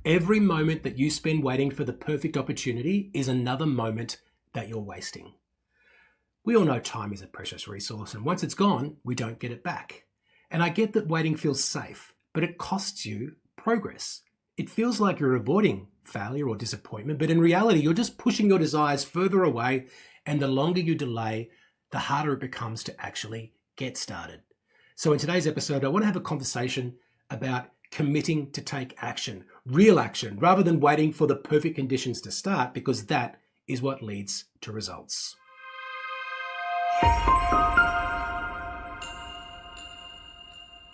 Every moment that you spend waiting for the perfect opportunity is another moment that you're wasting. We all know time is a precious resource, and once it's gone, we don't get it back. And I get that waiting feels safe, but it costs you progress. It feels like you're avoiding failure or disappointment, but in reality, you're just pushing your desires further away, and the longer you delay, the harder it becomes to actually get started. So in today's episode, I want to have a conversation about committing to take action, real action, rather than waiting for the perfect conditions to start, because that is what leads to results.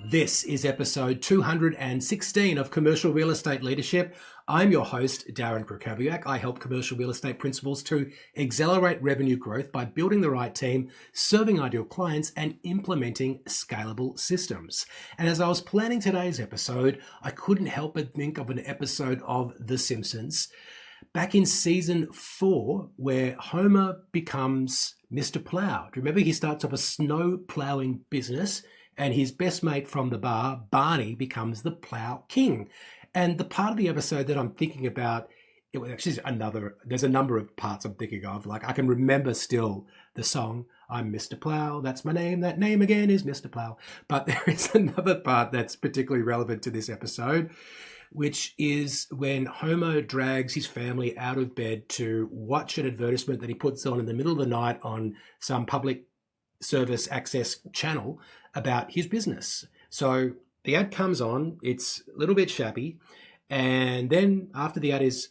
This is episode 216 of Commercial Real Estate Leadership. I'm your host, Darren Krakowiak. I help commercial real estate principals to accelerate revenue growth by building the right team, serving ideal clients, and implementing scalable systems. And as I was planning today's episode, I couldn't help but think of an episode of The Simpsons back in season 4, where Homer becomes Mr. Plow. Do you remember he starts up a snow plowing business? And his best mate from the bar, Barney, becomes the Plow King. And the part of the episode that I'm thinking about, it was actually there's a number of parts I'm thinking of. Like I can remember still the song, I'm Mr. Plow, that's my name, that name again is Mr. Plow. But there is another part that's particularly relevant to this episode, which is when Homer drags his family out of bed to watch an advertisement that he puts on in the middle of the night on some public service access channel about his business. So the ad comes on, it's a little bit shabby, and then after the ad is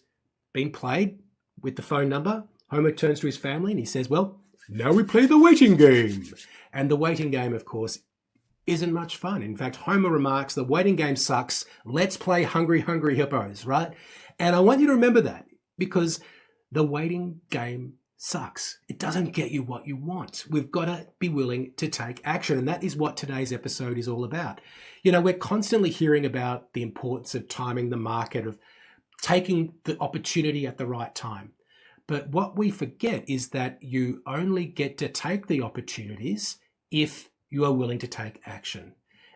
being played with the phone number, Homer turns to his family and he says, well, now we play the waiting game. And the waiting game, of course, isn't much fun. In fact, Homer remarks, the waiting game sucks. Let's play Hungry Hungry Hippos, right? And I want you to remember that, because the waiting game sucks. It doesn't get you what you want. We've got to be willing to take action. And that is what today's episode is all about. You know, we're constantly hearing about the importance of timing the market, of taking the opportunity at the right time. But what we forget is that you only get to take the opportunities if you are willing to take action.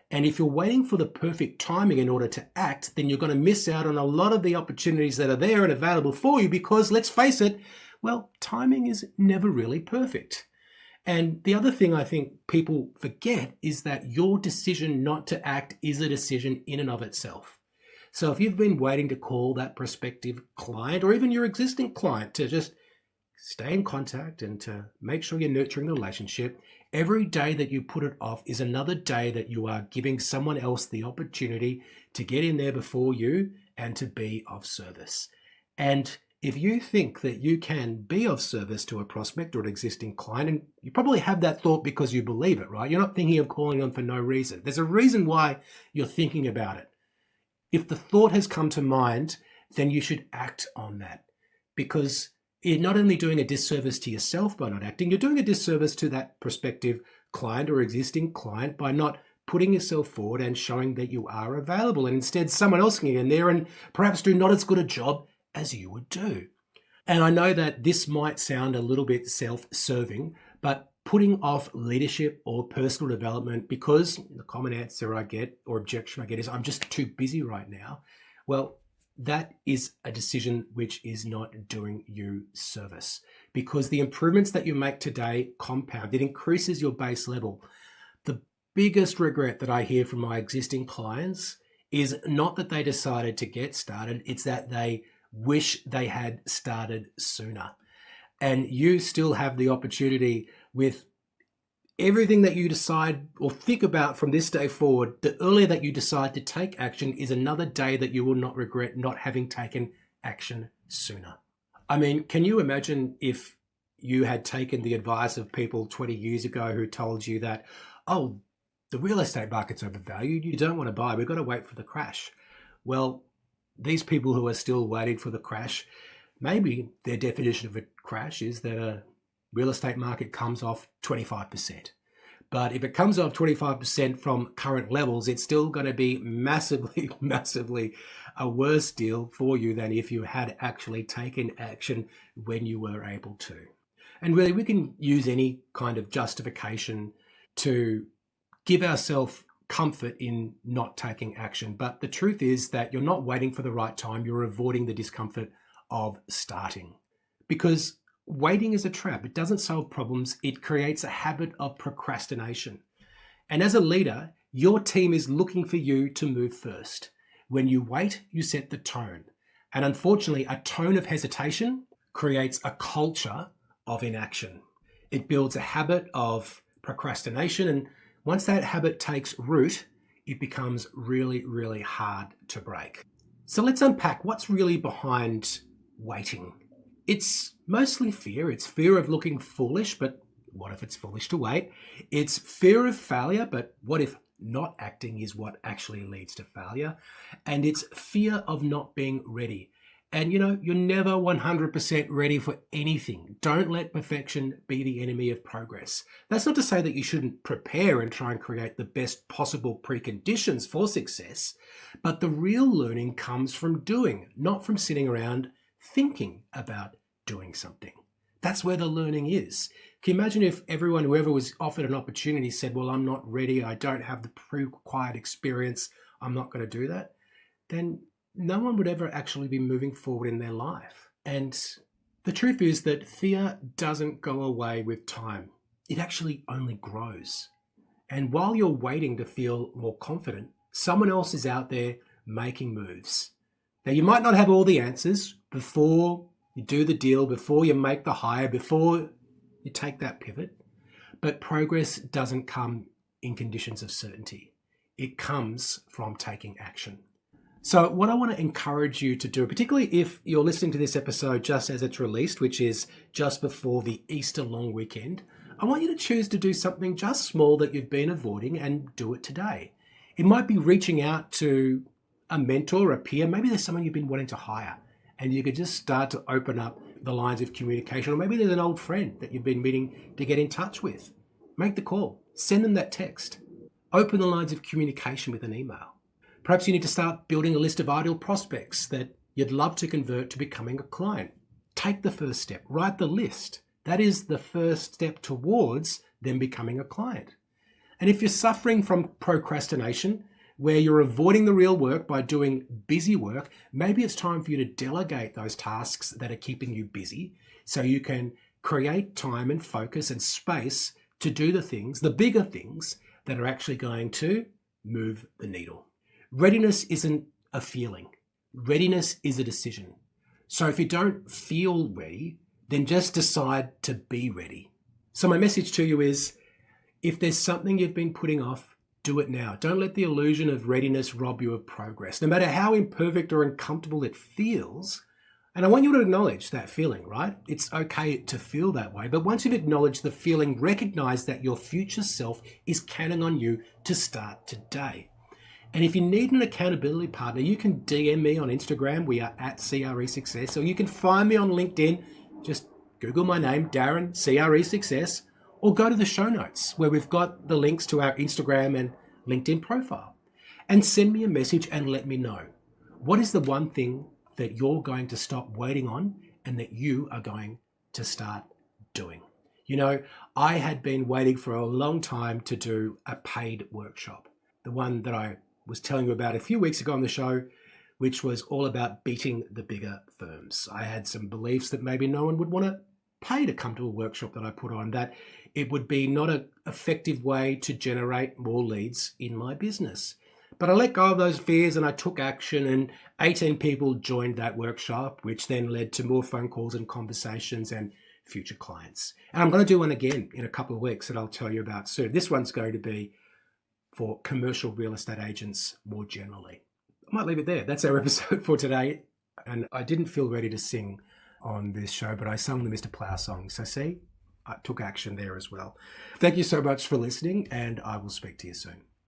And if you're waiting for the perfect timing in order to act, then you're going to miss out on a lot of the opportunities that are there and available for you, because let's face it, well, timing is never really perfect. And the other thing I think people forget is that your decision not to act is a decision in and of itself. So if you've been waiting to call that prospective client or even your existing client to just stay in contact and to make sure you're nurturing the relationship, every day that you put it off is another day that you are giving someone else the opportunity to get in there before you and to be of service. And if you think that you can be of service to a prospect or an existing client, and you probably have that thought because you believe it, right? You're not thinking of calling on for no reason. There's a reason why you're thinking about it. If the thought has come to mind, then you should act on that, because you're not only doing a disservice to yourself by not acting, you're doing a disservice to that prospective client or existing client by not putting yourself forward and showing that you are available. And instead, someone else can get in there and perhaps do not as good a job as you would do. And I know that this might sound a little bit self-serving, but putting off leadership or personal development because the common answer I get or objection I get is I'm just too busy right now. Well, that is a decision which is not doing you service, because the improvements that you make today compound. It increases your base level. The biggest regret that I hear from my existing clients is not that they decided to get started, it's that they wish they had started sooner. And you still have the opportunity with everything that you decide or think about from this day forward. The earlier that you decide to take action is another day that you will not regret not having taken action sooner. I mean, can you imagine if you had taken the advice of people 20 years ago who told you that, oh, the real estate market's overvalued, you don't want to buy, we've got to wait for the crash. Well, these people who are still waiting for the crash, maybe their definition of a crash is that a real estate market comes off 25%. But if it comes off 25% from current levels, it's still going to be massively, massively a worse deal for you than if you had actually taken action when you were able to. And really, we can use any kind of justification to give ourselves comfort in not taking action. But the truth is that you're not waiting for the right time. You're avoiding the discomfort of starting. Because waiting is a trap. It doesn't solve problems. It creates a habit of procrastination. And as a leader, your team is looking for you to move first. When you wait, you set the tone. And unfortunately, a tone of hesitation creates a culture of inaction. It builds a habit of procrastination. And once that habit takes root, it becomes really, really hard to break. So let's unpack what's really behind waiting. It's mostly fear. It's fear of looking foolish, but what if it's foolish to wait? It's fear of failure, but what if not acting is what actually leads to failure? And it's fear of not being ready. And you're never 100% ready for anything. Don't let perfection be the enemy of progress. That's not to say that you shouldn't prepare and try and create the best possible preconditions for success, but the real learning comes from doing, not from sitting around thinking about doing something. That's where the learning is. Can you imagine if whoever was offered an opportunity said, well, I'm not ready, I don't have the required experience, I'm not going to do that? Then no one would ever actually be moving forward in their life. And the truth is that fear doesn't go away with time. It actually only grows. And while you're waiting to feel more confident, someone else is out there making moves. Now, you might not have all the answers before you do the deal, before you make the hire, before you take that pivot, but progress doesn't come in conditions of certainty. It comes from taking action. So what I want to encourage you to do, particularly if you're listening to this episode just as it's released, which is just before the Easter long weekend, I want you to choose to do something just small that you've been avoiding and do it today. It might be reaching out to a mentor, a peer, maybe there's someone you've been wanting to hire, and you could just start to open up the lines of communication. Or maybe there's an old friend that you've been meaning to get in touch with. Make the call, send them that text, open the lines of communication with an email. Perhaps you need to start building a list of ideal prospects that you'd love to convert to becoming a client. Take the first step, write the list. That is the first step towards them becoming a client. And if you're suffering from procrastination, where you're avoiding the real work by doing busy work, maybe it's time for you to delegate those tasks that are keeping you busy so you can create time and focus and space to do the things, the bigger things that are actually going to move the needle. Readiness isn't a feeling. Readiness is a decision. So if you don't feel ready, then just decide to be ready. So my message to you is, if there's something you've been putting off, do it now. Don't let the illusion of readiness rob you of progress, no matter how imperfect or uncomfortable it feels. And I want you to acknowledge that feeling, right? It's okay to feel that way. But once you've acknowledged the feeling, recognize that your future self is counting on you to start today. And if you need an accountability partner, you can DM me on Instagram. We are at cresuccess. Or you can find me on LinkedIn. Just Google my name, Darren, cresuccess. Or go to the show notes where we've got the links to our Instagram and LinkedIn profile. And send me a message and let me know. What is the one thing that you're going to stop waiting on and that you are going to start doing? I had been waiting for a long time to do a paid workshop. The one that I was telling you about a few weeks ago on the show, which was all about beating the bigger firms. I had some beliefs that maybe no one would want to pay to come to a workshop that I put on, that it would be not an effective way to generate more leads in my business. But I let go of those fears and I took action, and 18 people joined that workshop, which then led to more phone calls and conversations and future clients. And I'm going to do one again in a couple of weeks that I'll tell you about soon. This one's going to be for commercial real estate agents more generally. I might leave it there. That's our episode for today. And I didn't feel ready to sing on this show, but I sung the Mr. Plow song. So see, I took action there as well. Thank you so much for listening, and I will speak to you soon.